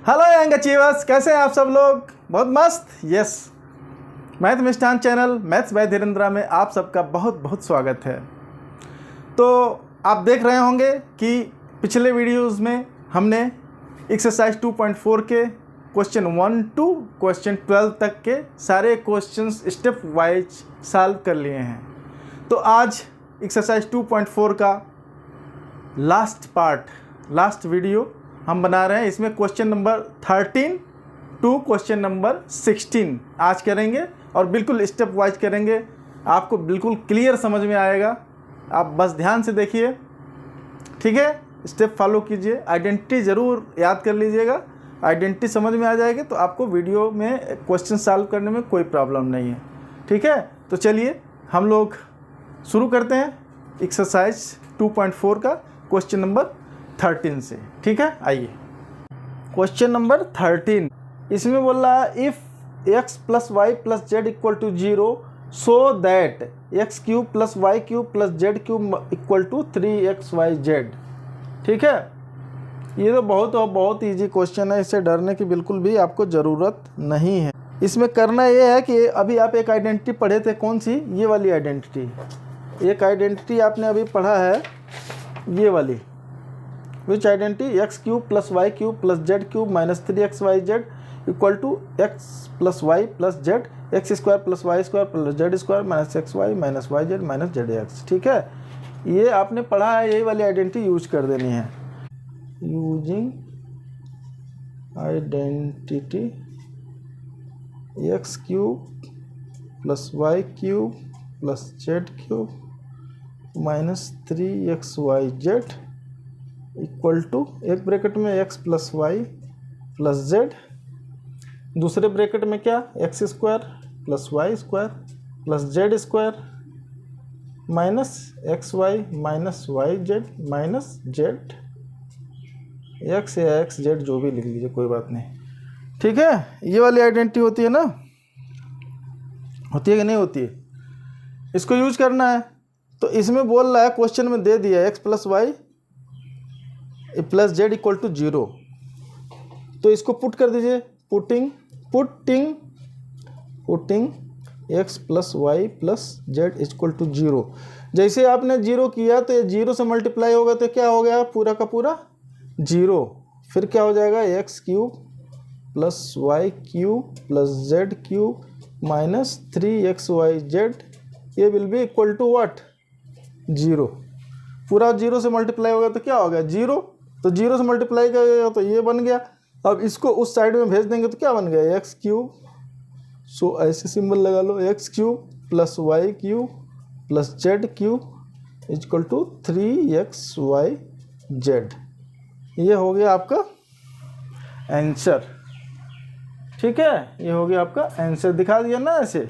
Hello young achievers, कैसे हैं आप सब लोग? बहुत मस्त। Yes, math Mishthan channel maths by धीरेन्द्रा में आप सबका बहुत बहुत स्वागत है। तो आप देख रहे होंगे कि पिछले वीडियोस में हमने एक्सरसाइज 2.4 के क्वेश्चन 1 टू क्वेश्चन 12 तक के सारे क्वेश्चंस स्टेप वाइज सॉल्व कर लिए हैं। तो आज एक्सरसाइज 2.4 का लास्ट वीडियो हम बना रहे हैं। इसमें question number 13 to question number 16 आज करेंगे और बिल्कुल स्टेप वाइज करेंगे। आपको बिल्कुल क्लियर समझ में आएगा, आप बस ध्यान से देखिए, ठीक है? स्टेप फॉलो कीजिए। आइडेंटिटी ज़रूर याद कर लीजिएगा, आइडेंटिटी समझ में आ जाएगी तो आपको वीडियो में क्वेश्चन सॉल्व करने में कोई प्रॉब्लम नहीं है, ठीक है? तो चलिए हम लोग शुरू करते हैं एक्सरसाइज 2.4 का क्वेश्चन नंबर 13 से, ठीक है? आइए क्वेश्चन नंबर 13, इसमें बोल रहा है if x plus Y plus Z equal to 0 so that X cube plus Y cube plus Z cube equal to 3xyz, ठीक है? ये तो बहुत ईजी क्वेश्चन है, इससे डरने की बिल्कुल भी आपको ज़रूरत नहीं है। इसमें करना ये है कि अभी आप एक आइडेंटिटी पढ़े थे, कौन सी? ये वाली आइडेंटिटी। एक आइडेंटिटी आपने अभी पढ़ा है, ये वाली। Which identity? X cube plus Y cube plus Z cube minus 3xyz equal to x plus Y plus z x square plus Y square plus Z square minus x Y minus Y Z minus Z x, ठीक है? ये आपने पढ़ा है, यही वाली identity use कर देनी है। Using identity x cube plus Y cube plus Z cube minus 3xyz equal to एक ब्रैकेट में X plus Y plus Z, दूसरे ब्रैकेट में क्या? X square plus Y square plus Z square minus x Y minus Y Z minus Z X या X Z, जो भी लिख लीजिए, कोई बात नहीं, ठीक है? ये वाली आइडेंटिटी होती है ना, होती है कि नहीं होती है? इसको यूज करना है। तो इसमें बोल रहा है, क्वेश्चन में दे दिया X plus Y plus Z equal to 0, तो इसको पुट कर दीजिए। Putting X plus Y plus Z equal to 0। जैसे आपने 0 किया तो ये 0 से मल्टीप्लाई होगा तो क्या हो गया? पूरा का पूरा 0। फिर क्या हो जाएगा? X cube plus Y cube plus Z cube minus 3xyz, ये will be equal to what? 0। पूरा 0 से मल्टीप्लाई होगा तो क्या हो गया? 0। तो 0 से मल्टीप्लाई करेगा तो ये बन गया। अब इसको उस साइड में भेज देंगे तो क्या बन गया? एक्स क्यूब, सो ऐसे सिंबल लगा लो, x cube plus Y cube plus Z cube equal to 3xyz। ये हो गया आपका आंसर, ठीक है? ये हो गया आपका आंसर, दिखा दिया ना ऐसे।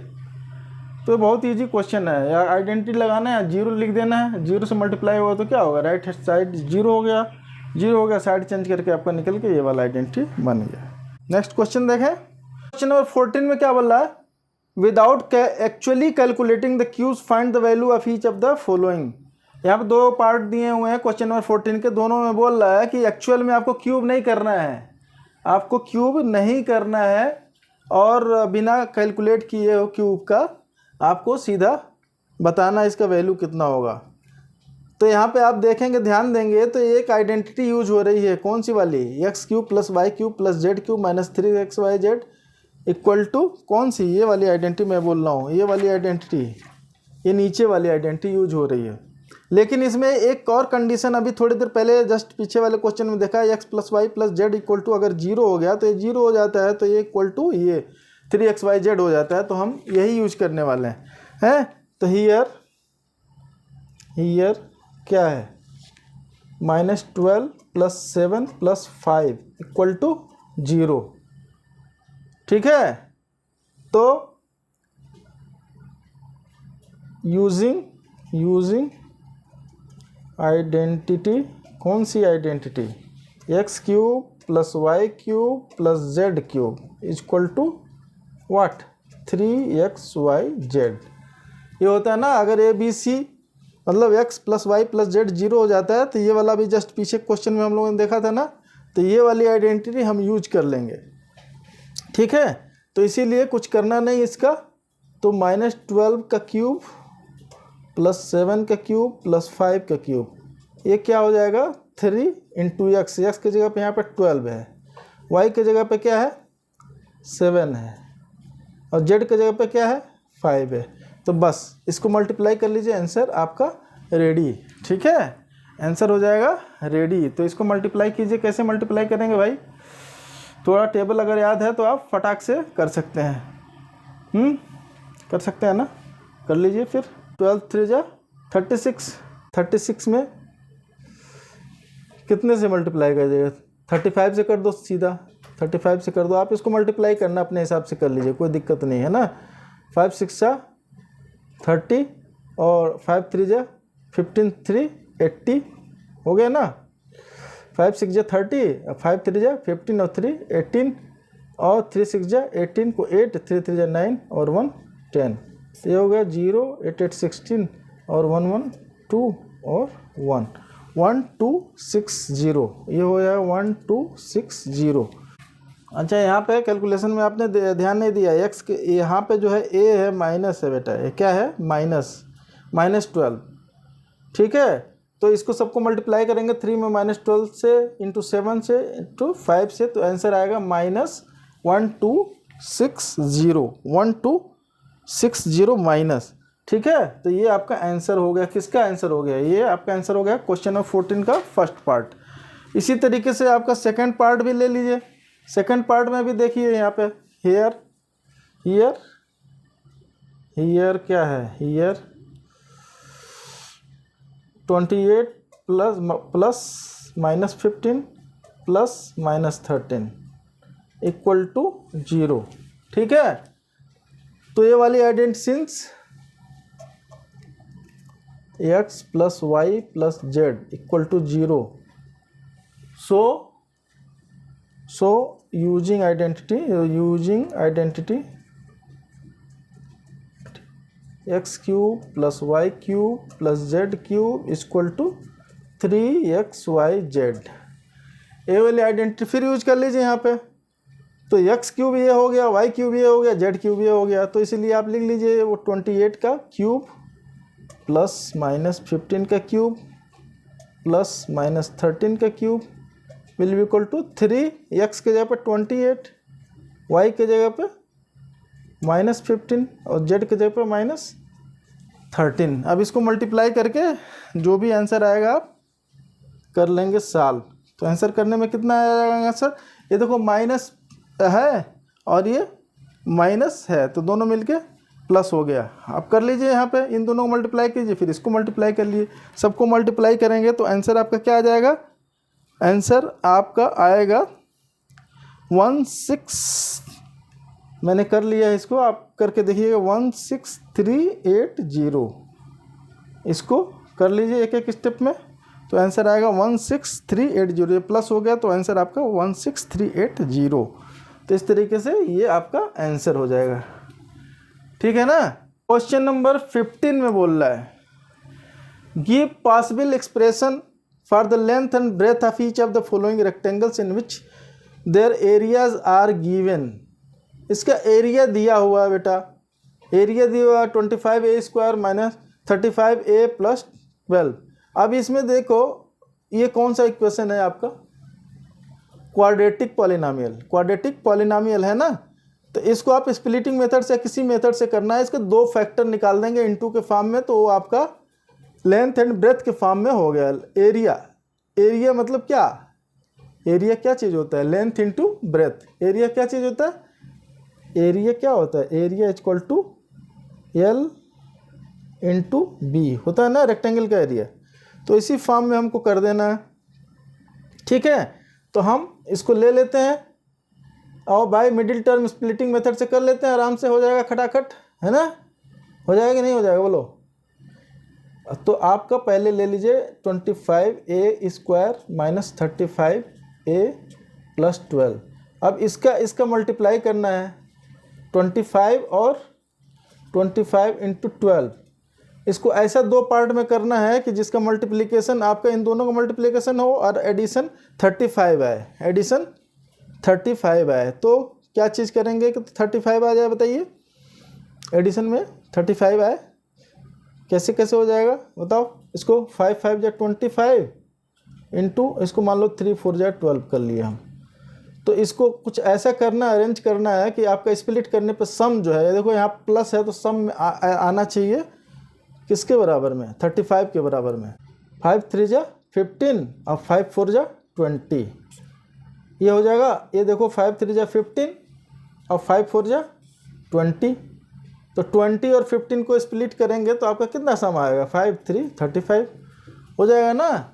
तो बहुत इजी क्वेश्चन है। या आइडेंटिटी लगाना है, 0 लिख देना है, 0 से मल्टीप्लाई होगा तो क्या होगा? राइट साइड 0 हो गया, 0 हो गया, साइड चेंज करके आपका निकल के ये वाला आइडेंटिटी बन गया। नेक्स्ट क्वेश्चन देखें। क्वेश्चन नंबर 14 में क्या बोल रहा है? Without actually calculating the cubes find the value of each of the following. यहाँ पे दो पार्ट दिए हुए हैं क्वेश्चन नंबर 14 के, दोनों में बोल रहा है कि एक्चुअल में आपको क्यूब नहीं करना है, आपको क्यूब नहीं करना है, और बिना कैलकुलेट किए हो क्यूब का आपको सीधा बताना इसका वैल्यू कितना होगा। तो यहाँ पे आप देखेंगे, ध्यान देंगे तो एक आइडेंटिटी यूज हो रही है, कौन सी वाली? X cube plus Y cube plus Z cube minus 3xyz equal to कौन सी? ये वाली आइडेंटिटी मैं बोल रहा हूँ, ये वाली आइडेंटिटी, ये नीचे वाली आइडेंटिटी यूज हो रही है। लेकिन इसमें एक और कंडीशन अभी थोड़ी देर पहले जस्ट पीछे वाले क्वेश्चन में देखा, X plus Y plus Z equal to अगर 0 हो गया तो ये 0 हो जाता है, तो ये इक्वल टू ये 3xyz हो जाता है। तो हम यही यूज करने वाले हैं। तो हियर क्या है? -12 प्लस 7 प्लस 5 इक्वल टू 0, ठीक है? तो यूजिंग आइडेंटिटी, कौन सी identity? X cube plus Y cube plus Z cube equal to what? 3xyz। ये होता है ना, अगर ABC मतलब x plus Y plus z 0 हो जाता है तो ये वाला भी जस्ट पीछे क्वेश्चन में हम लोगों ने देखा था ना, तो ये वाली आइडेंटिटी हम यूज कर लेंगे, ठीक है। तो इसीलिए कुछ करना नहीं इसका, तो -12 का क्यूब प्लस 7 का क्यूब प्लस 5 का क्यूब, ये क्या हो जाएगा 3 × x, x की जगह पे यहाँ पे 12 है, y की जगह पे क्या है 7 है, और z की जगह पे क्या है 5 है। तो बस इसको मल्टीप्लाई कर लीजिए, आंसर आपका रेडी, ठीक है, आंसर हो जाएगा रेडी। तो इसको मल्टीप्लाई कीजिए, कैसे मल्टीप्लाई करेंगे भाई, थोड़ा टेबल अगर याद है तो आप फटाक से कर सकते हैं, कर सकते हैं ना, कर लीजिए फिर। 12 3 जा 36, 36 में कितने से मल्टीप्लाई करिएगा, 35 से कर दो सीधा, 35 से कर दो, आप इसको मल्टीप्लाई करना अपने हिसाब से कर लीजिए, कोई दिक्कत नहीं है ना। 5 6 जा 30 और 5 3 जा 15 3 80 हो गया ना, 5 6 जा 30, 5 3 जा 15 और 3 18, और 3 6 जा 18 को 8, 3 3 जा 9 और 1 10, ये हो गया 0 8 8 16 और 1 1 2 और 1 1 2 6 0, ये हो जाएगा 1 2 6 0। अच्छा यहाँ पे कैलकुलेशन में आपने ध्यान नहीं दिया, एक्स के यहाँ पे जो है ए है माइनस है बेटा, ये क्या है -12, ठीक है। तो इसको सबको मल्टीप्लाई करेंगे 3 में -12 से इंटू 7 से इंटू 5 से, तो आंसर आएगा -1260, 1260 माइनस, ठीक है। तो ये आपका आंसर हो गया, किसका आंसर हो गया, ये आपका आंसर हो गया क्वेश्चन नंबर 14 का फर्स्ट पार्ट। इसी तरीके से आपका सेकंड पार्ट भी ले लीजिए। सेकंड पार्ट में भी देखिए यहाँ पे हियर क्या है, here 28 plus -15 plus -13 equal to 0, ठीक है। तो ये वाली identity since x plus Y plus Z equal to 0, so using identity x cube plus y cube plus z cube equal to 3xyz, ये वाली आइडेंटिटी फिर यूज कर लीजिए यहाँ पे। तो x क्यूब ये हो गया, y क्यूब ये हो गया, z क्यूब ये हो गया, तो इसीलिए आप लिख लीजिए वो 28 का क्यूब प्लस -15 का क्यूब प्लस -13 का cube will be equal to 3, x के जगह पे 28, y के जगह पे -15 और z के जगह पे -13। अब इसको मल्टीप्लाई करके जो भी आंसर आएगा आप कर लेंगे साल। तो आंसर करने में कितना आएगा आंसर, ये देखो माइनस है और ये माइनस है, तो दोनों मिलके प्लस हो गया। आप कर लीजिए यहाँ पे, इन दोनों को मल्टीप्लाई कीजिए, फिर इसको मल्टीप्लाई कर लीजिए, सबको मल्टीप्लाई करेंगे तो आंसर आपका क्या आ जाएगा, आंसर आपका आएगा 16, मैंने कर लिया है इसको, आप करके देखिएगा 16380, इसको कर लीजिए एक एक स्टेप में, तो आंसर आएगा 16380, ये प्लस हो गया तो आंसर आपका 16380। तो इस तरीके से ये आपका आंसर हो जाएगा, ठीक है ना। क्वेश्चन नंबर 15 में बोल रहा है give possible expression for the length and breadth of each of the following rectangles in which their areas are given. इसका एरिया दिया हुआ है बेटा, एरिया दिया हुआ 25a² - 35a + 12। अब इसमें देखो ये कौन सा इक्वेशन है आपका, क्वाड्रेटिक पॉलिनोमियल है ना। तो इसको आप स्प्लिटिंग मेथड से किसी मेथड से करना है, इसके 2 फैक्टर निकाल देंगे इनटू के फॉर्म में, तो वो आपका लेंथ एंड ब्रेथ के फॉर्म में हो गया। एरिया मतलब क्या, एरिया क्या चीज़ होता है, लेंथ इंटू ब्रेथ। एरिया क्या चीज़ होता है, एरिया क्या होता है, area equal to L into B होता है ना रेक्टेंगल का एरिया। तो इसी फॉर्म में हमको कर देना है, ठीक है। तो हम इसको ले लेते हैं और by middle term splitting method से कर लेते हैं, आराम से हो जाएगा खटाखट, है ना। हो जाएगा कि नहीं हो जाएगा बोलो। तो आपका पहले ले लीजिए 25a² - 35a + 12। अब इसका मल्टीप्लाई करना है 25 और 25 × 12, इसको ऐसा दो पार्ट में करना है कि जिसका मल्टीप्लिकेशन आपका इन दोनों का मल्टीप्लिकेशन हो और एडिशन 35 आए, एडिशन 35 आए। तो क्या चीज़ करेंगे कि 35 आ जाए, बताइए। एडिशन में 35 आए, कैसे कैसे हो जाएगा बताओ। इसको 5 5 जा 25 इंटू इसको मान लो 3 4 जा 12 कर लिए हम। तो इसको कुछ ऐसा करना, अरेंज करना है कि आपका स्प्लिट करने पर सम जो है, देखो यहाँ प्लस है तो सम आना चाहिए किसके बराबर में, 35 के बराबर में। 5 3 जा 15 और 5 4 जा 20, ये हो जाएगा। ये देखो 5 3 जा 15 और 5 4 जा 20, तो 20 और 15 को स्प्लिट करेंगे तो आपका कितना सम आएगा, 5 3 35 हो जाएगा ना।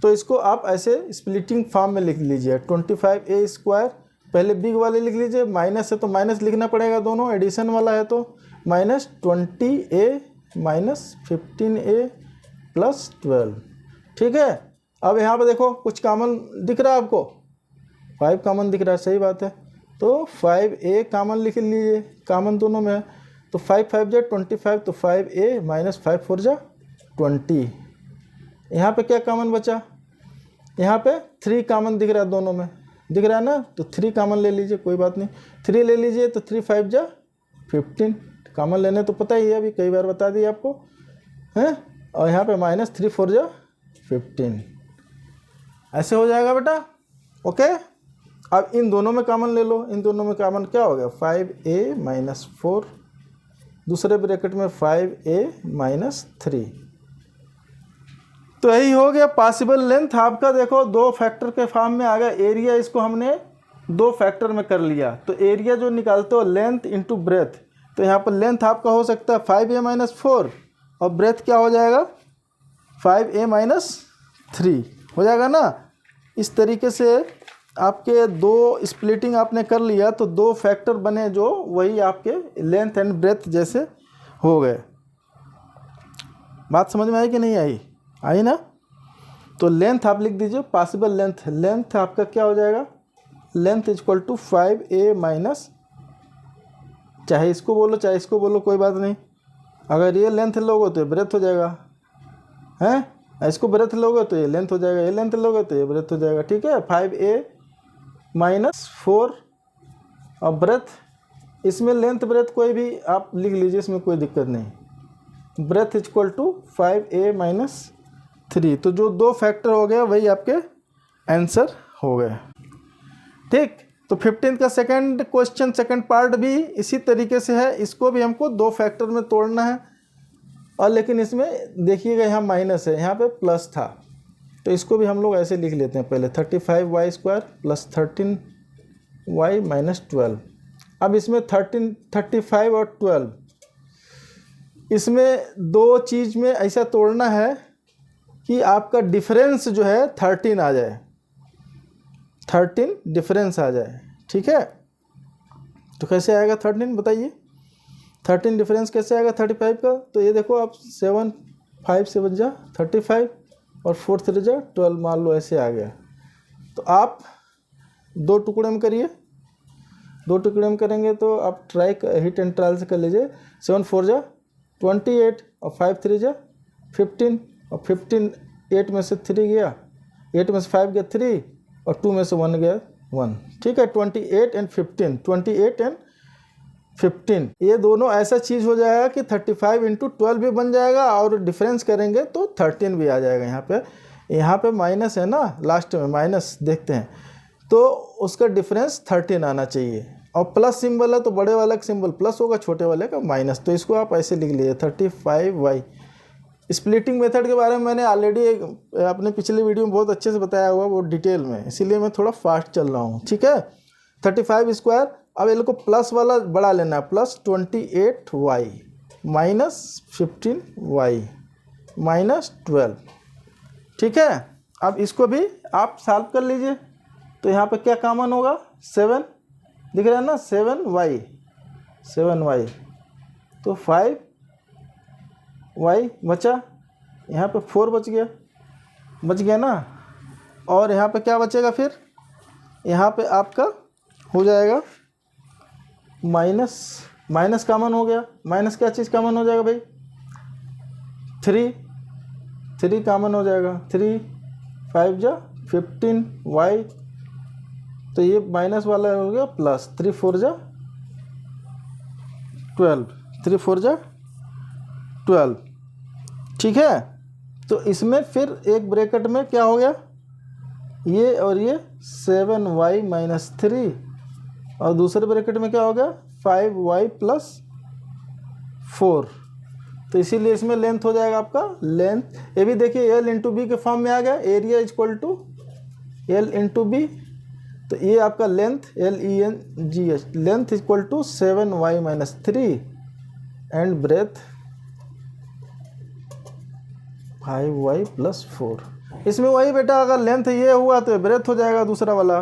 तो इसको आप ऐसे स्प्लिटिंग फॉर्म में लिख लीजिए, 25a², पहले बिग वाले लिख लीजिए, माइनस है तो माइनस लिखना पड़ेगा दोनों, एडिशन वाला है तो minus 20a minus 15a plus 12, ठीक है। अब यहाँ पे देखो कुछ कॉमन दिख रहा है आपको, 5 कॉमन दिख रहा है, सही बात है। तो 5a कॉमन लिख लीजिए, कॉमन दोनों में है। तो 5 5 जा 25, तो 5a माइनस 5 4 जा 20। यहाँ पे क्या कॉमन बचा, यहाँ पे 3 कॉमन दिख रहा है दोनों में, दिख रहा है ना, तो 3 कॉमन ले लीजिए, कोई बात नहीं, 3 ले लीजिए। तो 3 5 जा 15, कॉमन लेने तो पता ही है, अभी कई बार बता दिए आपको, हैं। और यहाँ पे माइनस 3 4 जा 15, ऐसे हो जाएगा बेटा, ओके। अब इन दोनों में कॉमन ले लो, इन दोनों में कॉमन क्या हो गया, 5a माइनस 4, दूसरे ब्रैकेट में 5a माइनस 3। तो यही हो गया पॉसिबल लेंथ आपका। देखो 2 फैक्टर के फॉर्म में आ गया एरिया, इसको हमने 2 फैक्टर में कर लिया। तो एरिया जो निकालते हो लेंथ इंटू ब्रेथ, तो यहाँ पर लेंथ आपका हो सकता है 5a माइनस 4 और ब्रेथ क्या हो जाएगा 5a माइनस 3 हो जाएगा ना। इस तरीके से आपके 2 स्प्लिटिंग आपने कर लिया तो 2 फैक्टर बने जो वही आपके लेंथ एंड ब्रेथ जैसे हो गए। बात समझ में आई कि नहीं आई, आई ना। तो लेंथ आप लिख दीजिए, पॉसिबल लेंथ, लेंथ आपका क्या हो जाएगा, length equal to 5a minus, चाहे इसको बोलो चाहे इसको बोलो कोई बात नहीं। अगर ये लेंथ लोगे तो ये ब्रेथ हो जाएगा, हैं, इसको ब्रेथ लोगे तो ये लेंथ हो जाएगा, ये लेंथ लोगे तो ये ब्रेथ हो जाएगा, ठीक है। 5a माइनस 4 और ब्रेथ, इसमें लेंथ ब्रेथ कोई भी आप लिख लीजिए, इसमें कोई दिक्कत नहीं। Breath equal to 5a minus 3, तो जो 2 फैक्टर हो गया वही आपके आंसर हो गए, ठीक। तो 15 का सेकंड क्वेश्चन, सेकंड पार्ट भी इसी तरीके से है, इसको भी हमको 2 फैक्टर में तोड़ना है। और लेकिन इसमें देखिएगा यहाँ माइनस है, यहाँ पे प्लस था, तो इसको भी हम लोग ऐसे लिख लेते हैं पहले, 35y² प्लस 13y माइनस 12। अब इसमें 35 और 12, इसमें 2 चीज़ में ऐसा तोड़ना है कि आपका डिफरेंस जो है 13 आ जाए, 13 डिफरेंस आ जाए, ठीक है। तो कैसे आएगा 13 बताइए, 13 डिफरेंस कैसे आएगा 35 का। तो ये देखो आप 7 5 7 जा 35 और 4 3 जा 12 मान लो, ऐसे आ गया। तो आप 2 टुकड़े में करिए, 2 टुकड़े में करेंगे तो आप ट्राई हिट एंड ट्रायल से कर लीजिए। 7 4 जा 28 और 5 3 जा 15 और 15 8 में से 3 गया, 8 में से 5 गया 3 और 2 में से 1 गया 1, ठीक है। 28 एंड 15, 28 एंड 15, ये दोनों ऐसा चीज़ हो जाएगा कि 35 इंटू 12 भी बन जाएगा और डिफरेंस करेंगे तो 13 भी आ जाएगा। यहाँ पे माइनस है ना, लास्ट में माइनस देखते हैं, तो उसका डिफरेंस 13 आना चाहिए। और प्लस सिंबल है तो बड़े वाले का सिंबल प्लस होगा, छोटे वाले का माइनस। तो इसको आप ऐसे लिख लीजिए 35y। स्प्लिटिंग मेथड के बारे में मैंने ऑलरेडी अपने पिछले वीडियो में बहुत अच्छे से बताया हुआ, वो डिटेल में, इसीलिए मैं थोड़ा फास्ट चल रहा हूँ, ठीक है। 35², अब ये लोग को प्लस वाला बढ़ा लेना है, plus 28y minus 15y minus 12, ठीक है। अब इसको भी आप सॉल्व कर लीजिए। तो यहाँ पे क्या कॉमन होगा, 7 दिख रहा है ना, 7y, तो 5y बचा, यहाँ पे 4 बच गया ना। और यहाँ पे क्या बचेगा फिर, यहाँ पे आपका हो जाएगा माइनस कॉमन हो गया। माइनस क्या चीज़ कॉमन हो जाएगा भाई, 3 कॉमन हो जाएगा, 3 5 जा 15 y, तो ये माइनस वाला हो गया प्लस, 3 4 जा 12, 3 4 जा 12। ठीक है, तो इसमें फिर एक ब्रैकेट में क्या हो गया, ये और ये 7y माइनस 3, और दूसरे ब्रैकेट में क्या हो गया 5y प्लस 4। तो इसीलिए इसमें लेंथ हो जाएगा आपका लेंथ, ये भी देखिए l इंटू बी के फॉर्म में आ गया, area is equal to l into B, तो ये आपका length LENGH, length equal to 7y minus 3 and breadth 5y plus 4। इसमें वही बेटा, अगर लेंथ ये हुआ तो ब्रेथ हो जाएगा दूसरा वाला,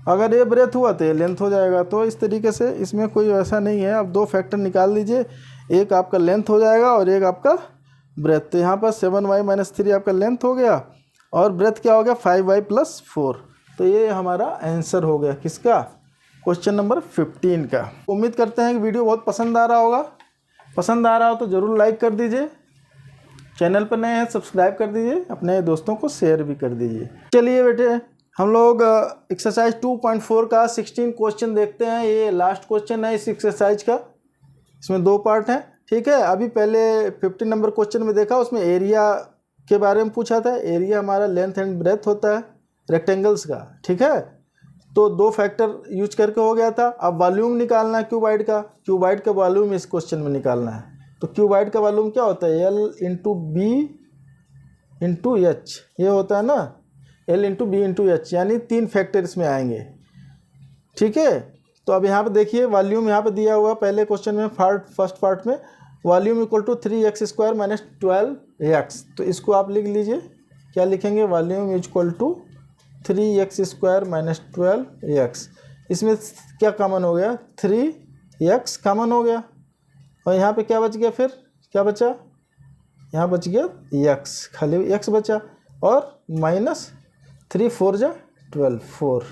अगर ये ब्रेथ हुआ तो ये लेंथ हो जाएगा। तो इस तरीके से इसमें कोई ऐसा नहीं है, आप 2 फैक्टर निकाल लीजिए, एक आपका लेंथ हो जाएगा और एक आपका ब्रेथ। तो यहाँ पर 7y माइनस 3 आपका लेंथ हो गया और ब्रेथ क्या हो गया 5y प्लस 4। तो ये हमारा आंसर हो गया किसका, क्वेश्चन नंबर 15 का। उम्मीद करते हैं कि वीडियो बहुत पसंद आ रहा होगा, पसंद आ रहा हो तो ज़रूर लाइक कर दीजिए, चैनल पर नए हैं सब्सक्राइब कर दीजिए, अपने दोस्तों को शेयर भी कर दीजिए। चलिए बेटे हम लोग एक्सरसाइज 2.4 का 16 क्वेश्चन देखते हैं। ये लास्ट क्वेश्चन है इस एक्सरसाइज का, इसमें 2 पार्ट हैं। ठीक है, अभी पहले 15 नंबर क्वेश्चन में देखा, उसमें एरिया के बारे में पूछा था। एरिया हमारा लेंथ एंड ब्रेथ होता है रेक्टेंगल्स का। ठीक है, तो 2 फैक्टर यूज करके हो गया था। अब वॉल्यूम निकालना है क्यूबाइड का, क्यूबाइड का वॉल्यूम इस क्वेश्चन में निकालना है। तो क्यूबाइड का वॉल्यूम क्या होता है, L into B into H, ये होता है ना L into B into H, यानी 3 फैक्टर इसमें आएंगे। ठीक है, तो अब यहाँ पे देखिए वॉल्यूम यहाँ पे दिया हुआ पहले क्वेश्चन में फर्स्ट पार्ट में, volume equal to 3x² minus 12x। तो इसको आप लिख लीजिए, क्या लिखेंगे, volume equal to 3x² minus 12x। इसमें क्या कॉमन हो गया, 3x कॉमन हो गया, और यहाँ पे क्या बच गया, फिर क्या बचा, यहाँ बच गया x, खाली x बचा, और माइनस 3 4 जा 12 4।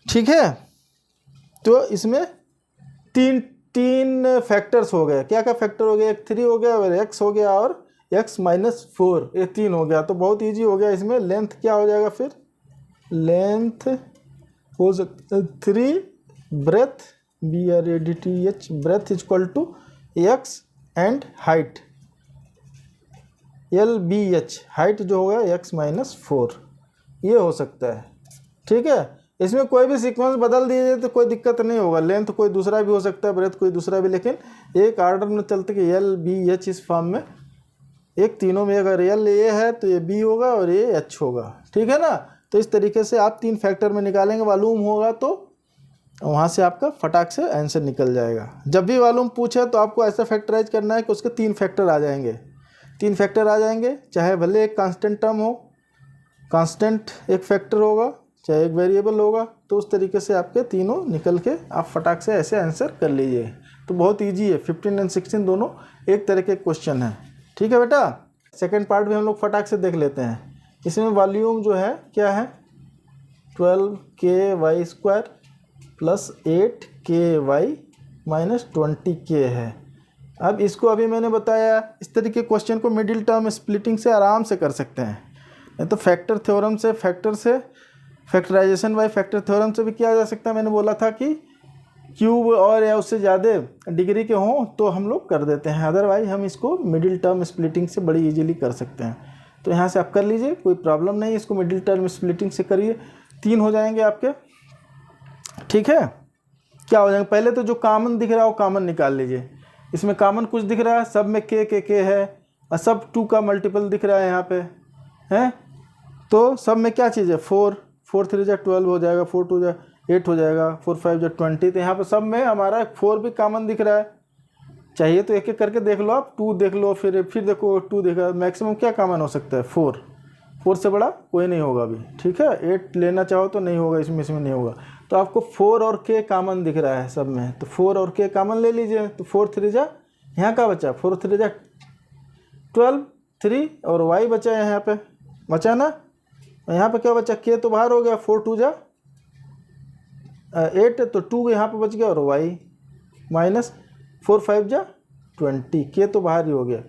ठीक है, तो इसमें तीन फैक्टर्स हो गए। क्या क्या फैक्टर हो गया, एक 3 हो गया और x हो गया और x माइनस 4, ये 3 हो गया। तो बहुत इजी हो गया। इसमें लेंथ क्या हो जाएगा, फिर लेंथ हो सकता है 3, breadth BREDTH, breadth equal to x and height LBH, height जो होगा x माइनस 4, ये हो सकता है। ठीक है, इसमें कोई भी सीक्वेंस बदल दीजिए तो कोई दिक्कत नहीं होगा, लेंथ कोई दूसरा भी हो सकता है, ब्रेथ कोई दूसरा भी, लेकिन एक आर्डर में चलते कि LBH इस फॉर्म में, एक तीनों में अगर L ये है तो ये B होगा और ये H होगा। ठीक है ना, तो इस तरीके से आप 3 फैक्टर में निकालेंगे, वॉल्यूम होगा तो वहाँ से आपका फटाक से आंसर निकल जाएगा। जब भी वॉल्यूम पूछे तो आपको ऐसा फैक्टराइज करना है कि उसके 3 फैक्टर आ जाएंगे, 3 फैक्टर आ जाएंगे, चाहे भले एक कांस्टेंट टर्म हो, कांस्टेंट एक फैक्टर होगा, चाहे एक वेरिएबल होगा, तो उस तरीके से आपके तीनों निकल के आप फटाक से ऐसे आंसर कर लीजिए। तो बहुत ईजी है, 15 एंड 16 दोनों एक तरह के क्वेश्चन हैं। ठीक है बेटा, सेकेंड पार्ट भी हम लोग फटाक से देख लेते हैं। इसमें वॉल्यूम जो है क्या है, 12KY² plus 8KY minus 20K है। अब इसको अभी मैंने बताया, इस तरीके क्वेश्चन को मिडिल टर्म स्प्लिटिंग से आराम से कर सकते हैं, नहीं तो फैक्टर थ्योरम से, फैक्टराइजेशन बाय फैक्टर थ्योरम से भी किया जा सकता है। मैंने बोला था कि क्यूब और या उससे ज़्यादा डिग्री के हों तो हम लोग कर देते हैं, अदरवाइज हम इसको मिडिल टर्म स्प्लिटिंग से बड़ी इजीली कर सकते हैं। तो यहाँ से आप कर लीजिए, कोई प्रॉब्लम नहीं, इसको मिडिल टर्म स्प्लिटिंग से करिए, 3 हो जाएंगे आपके। ठीक है, क्या हो जाएंगे, पहले तो जो कॉमन दिख रहा है वो कॉमन निकाल लीजिए। इसमें कॉमन कुछ दिख रहा है, सब में के है और सब 2 का मल्टीपल दिख रहा है यहाँ पे है, तो सब में क्या चीज़ है, 4 3 जा 12 हो जाएगा, 4 2 जा 8 हो जाएगा, 4 5 जा 20। तो यहाँ पे सब में हमारा 4 भी कॉमन दिख रहा है। चाहिए तो एक एक करके देख लो आप, 2 देख लो, फिर देखो 2 देखा, मैक्सिमम क्या कॉमन हो सकता है, 4 से बड़ा कोई नहीं होगा अभी। ठीक है, 8 लेना चाहो तो नहीं होगा, इसमें नहीं होगा। तो आपको 4 और k कॉमन दिख रहा है सब में, तो 4 और k कॉमन ले लीजिए। तो 4 3 जा, यहाँ का बचा 4 3 जा 12, 3 और y बचा है, यहाँ पे बचा ना, और यहाँ पे क्या बचा, k तो बाहर हो गया, 4 2 जा 8, तो 2 यहाँ पे बच गया और y माइनस 4 5 जा 20, k तो बाहर ही हो गया।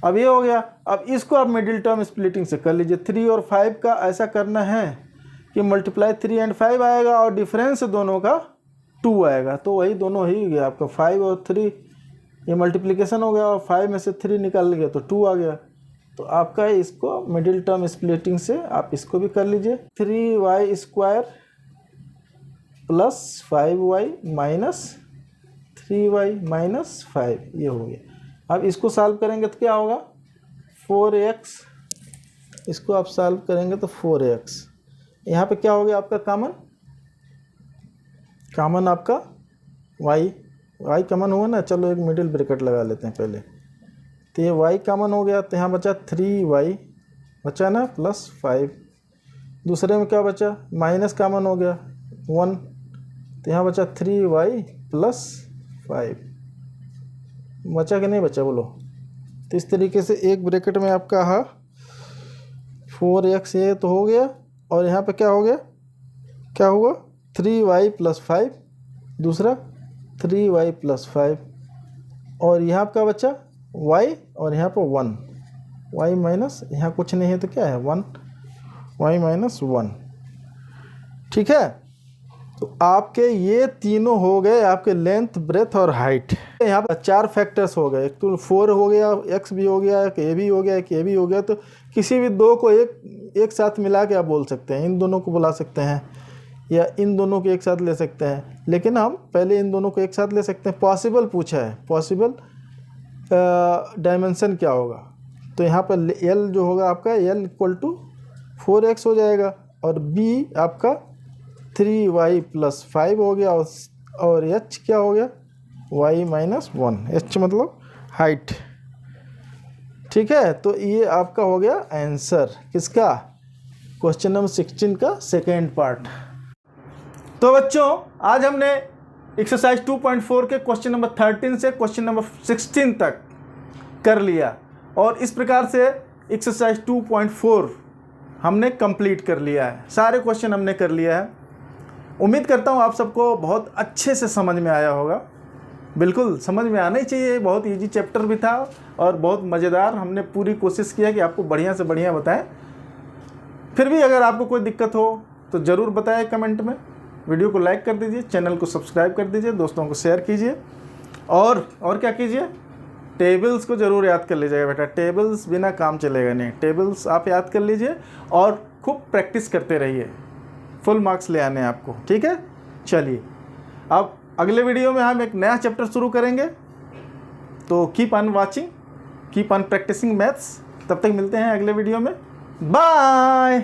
अब ये हो गया। अब इसको आप मिडिल टर्म स्प्लिटिंग से कर लीजिए। 3 और 5 का ऐसा करना है कि मल्टीप्लाई 3 एंड 5 आएगा और डिफरेंस दोनों का 2 आएगा, तो वही दोनों ही गया आपका 5 और 3, ये मल्टीप्लिकेशन हो गया और 5 में से 3 निकाल गया तो 2 आ गया। तो आपका इसको मिडिल टर्म स्प्लिटिंग से आप इसको भी कर लीजिए। 3y² plus 5y minus 3y minus 5, ये हो गया। अब इसको सॉल्व करेंगे तो क्या होगा, 4x, इसको आप सॉल्व करेंगे तो 4x। यहाँ पे क्या हो गया आपका कॉमन आपका y कॉमन हुआ ना। चलो एक मिडिल ब्रैकेट लगा लेते हैं पहले। तो ये y कॉमन हो गया, तो यहाँ बचा 3y बचा ना प्लस 5। दूसरे में क्या बचा, माइनस कॉमन हो गया 1, तो यहाँ बचा 3y प्लस 5। बचा कि नहीं बचा बोलो। तो इस तरीके से एक ब्रैकेट में आपका 4x ये तो हो गया, और यहाँ पे क्या हो गया, क्या हुआ 3y प्लस 5, दूसरा 3y प्लस 5, और यहाँ का बचा y और यहाँ पर 1, y माइनस, यहाँ कुछ नहीं है तो क्या है 1, y माइनस 1। ठीक है, तो आपके ये तीनों हो गए आपके लेंथ, ब्रेथ और हाइट। यहाँ पर 4 फैक्टर्स हो गए, एक तो 4 हो गया, x भी हो गया, एक a भी हो गया, एक a भी हो गया। तो किसी भी दो को एक साथ मिला के आप बोल सकते हैं, इन दोनों को बुला सकते हैं या इन दोनों को एक साथ ले सकते हैं, लेकिन हम पहले इन दोनों को एक साथ ले सकते हैं। पॉसिबल पूछा है, पॉसिबल डायमेंशन क्या होगा, तो यहाँ पर l जो होगा आपका l = 4x हो जाएगा, और b आपका 3y प्लस 5 हो गया, और h क्या हो गया y माइनस 1, h मतलब हाइट। ठीक है, तो ये आपका हो गया आंसर किसका, क्वेश्चन नंबर 16 का सेकेंड पार्ट। तो बच्चों आज हमने एक्सरसाइज 2.4 के क्वेश्चन नंबर 13 से क्वेश्चन नंबर 16 तक कर लिया, और इस प्रकार से एक्सरसाइज 2.4 हमने कंप्लीट कर लिया है। सारे क्वेश्चन हमने कर लिया है। उम्मीद करता हूँ आप सबको बहुत अच्छे से समझ में आया होगा। बिल्कुल समझ में आना ही चाहिए, बहुत इजी चैप्टर भी था और बहुत मज़ेदार। हमने पूरी कोशिश किया कि आपको बढ़िया से बढ़िया बताएं। फिर भी अगर आपको कोई दिक्कत हो तो ज़रूर बताएं कमेंट में। वीडियो को लाइक कर दीजिए, चैनल को सब्सक्राइब कर दीजिए, दोस्तों को शेयर कीजिए, और क्या कीजिए, टेबल्स को ज़रूर याद कर लीजिएगा बेटा। टेबल्स बिना काम चलेगा नहीं, टेबल्स आप याद कर लीजिए और खूब प्रैक्टिस करते रहिए, फुल मार्क्स ले आने आपको। ठीक है, चलिए अब अगले वीडियो में हम एक नया चैप्टर शुरू करेंगे। तो keep on watching, keep on practising maths. तब तक मिलते हैं अगले वीडियो में। बाय।